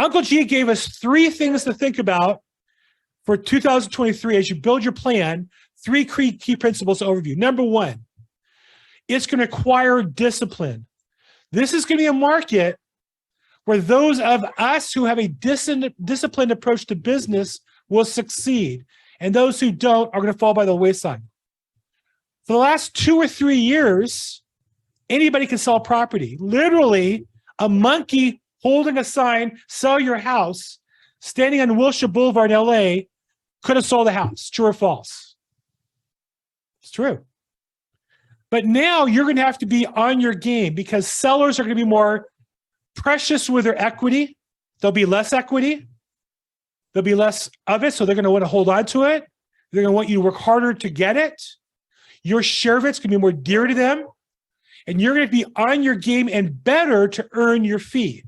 Uncle G gave us 3 things to think about for 2023 as you build your plan. 3 key principles overview. Number 1, it's going to require discipline. This is going to be a market where those of us who have a disciplined approach to business will succeed, and those who don't are going to fall by the wayside. For the last 2 or 3 years, anybody can sell property. Literally, a monkey holding a sign, sell your house, standing on Wilshire Boulevard in LA, could have sold the house. True or false? It's true. But now you're going to have to be on your game because sellers are going to be more precious with their equity. There'll be less equity. There'll be less of it, so they're going to want to hold on to it. They're going to want you to work harder to get it. Your share of it's going to be more dear to them. And you're going to be on your game and better to earn your fee.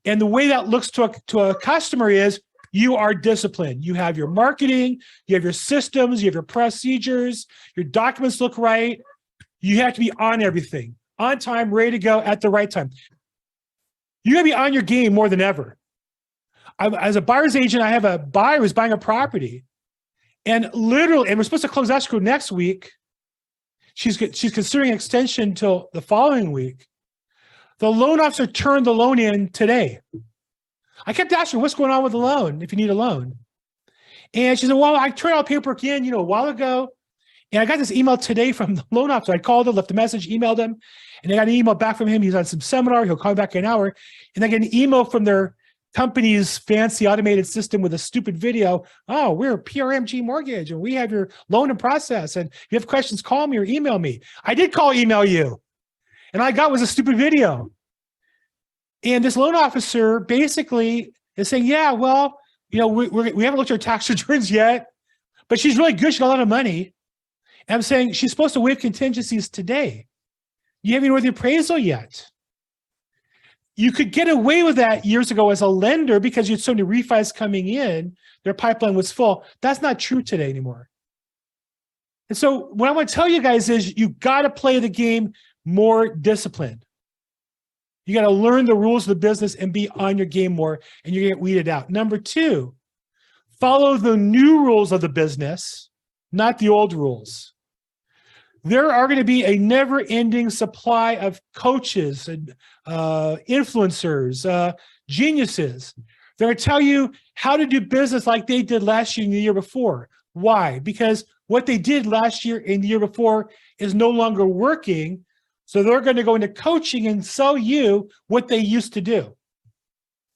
And the way that looks to a customer is you are disciplined. You have your marketing, you have your systems, you have your procedures, your documents look right. You have to be on everything, on time, ready to go at the right time. You got to be on your game more than ever. As a buyer's agent, I have a buyer who's buying a property, and literally, and we're supposed to close escrow next week. She's considering an extension till the following week. The loan officer turned the loan in today. I kept asking her, what's going on with the loan, if you need a loan? And she said, well, I turned all the paperwork in, a while ago. And I got this email today from the loan officer. I called him, left a message, emailed him, and I got an email back from him. He's on some seminar. He'll call me back in an hour. And I get an email from their company's fancy automated system with a stupid video. Oh, we're PRMG Mortgage, and we have your loan in process. And if you have questions, call me or email me. I did email you. And all I got was a stupid video. And this loan officer basically is saying, yeah, well, we haven't looked at her tax returns yet, but she's really good. She got a lot of money. And I'm saying she's supposed to waive contingencies today. You haven't even read the appraisal yet. You could get away with that years ago as a lender because you had so many refis coming in, their pipeline was full. That's not true today anymore. And so what I want to tell you guys is you got to play the game more disciplined. You got to learn the rules of the business and be on your game more, and you're going to get weeded out. Number 2, follow the new rules of the business, not the old rules. There are going to be a never-ending supply of coaches and influencers, geniuses. They're going to tell you how to do business like they did last year and the year before. Why? Because what they did last year and the year before is no longer working. So they're going to go into coaching and sell you what they used to do.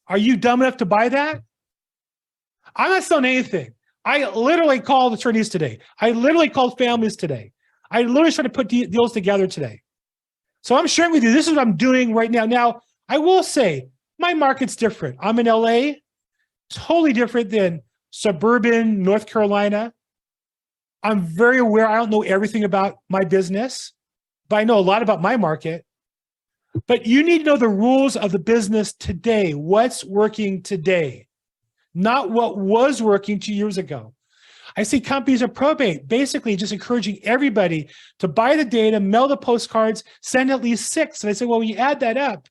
Are you dumb enough to buy that? I'm not selling anything. I literally called attorneys today. I literally called families today. I literally tried to put deals together today. So I'm sharing with you, this is what I'm doing right now. Now, I will say, my market's different. I'm in LA, totally different than suburban North Carolina. I'm very aware, I don't know everything about my business, but I know a lot about my market. But you need to know the rules of the business today, what's working today, not what was working 2 years ago. I see companies at Probate basically just encouraging everybody to buy the data, mail the postcards, send at least 6. And I say, well, when you add that up,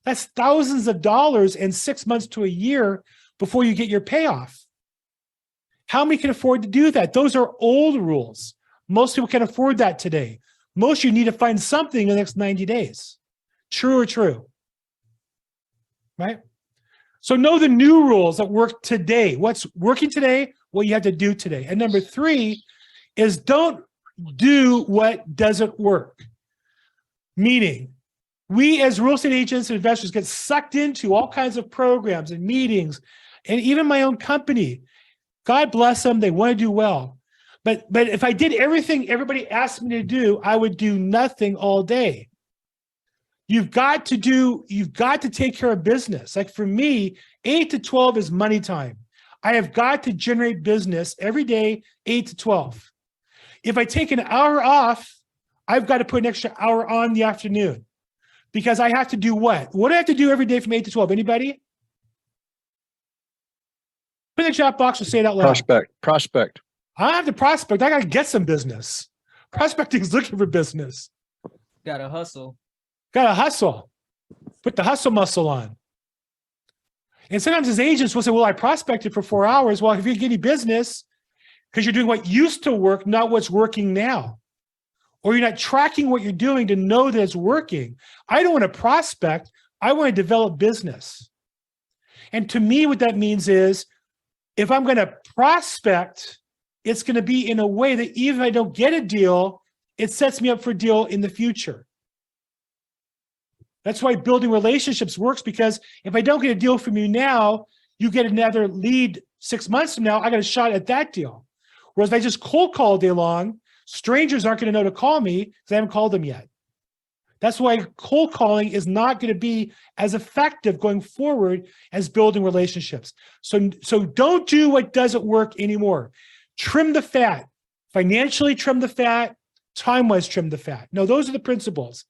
that's thousands of dollars in 6 months to a year before you get your payoff. How many can afford to do that? Those are old rules. Most people can afford that today. Most of you need to find something in the next 90 days. True or true? Right? So know the new rules that work today. What's working today, what you have to do today. And number 3 is don't do what doesn't work. Meaning, we as real estate agents and investors get sucked into all kinds of programs and meetings, and even my own company. God bless them, they want to do well. But if I did everything everybody asked me to do, I would do nothing all day. You've got to take care of business. Like for me, 8 to 12 is money time. I have got to generate business every day, 8 to 12. If I take an hour off, I've got to put an extra hour on in the afternoon because I have to do what? What do I have to do every day from 8 to 12? Anybody? Put in the chat box or say it out loud. Prospect. I don't have to prospect. I got to get some business. Prospecting is looking for business. Gotta hustle. Got to hustle. Put the hustle muscle on. And sometimes as agents, we'll say, well, I prospected for 4 hours. Well, if you're getting business, because you're doing what used to work, not what's working now. Or you're not tracking what you're doing to know that it's working. I don't want to prospect. I want to develop business. And to me, what that means is if I'm going to prospect, it's going to be in a way that even if I don't get a deal, it sets me up for a deal in the future. That's why building relationships works, because if I don't get a deal from you now, you get another lead 6 months from now, I got a shot at that deal. Whereas if I just cold call all day long, strangers aren't going to know to call me because I haven't called them yet. That's why cold calling is not going to be as effective going forward as building relationships. So don't do what doesn't work anymore. Trim the fat. Financially trim the fat. Time-wise trim the fat. No, those are the principles.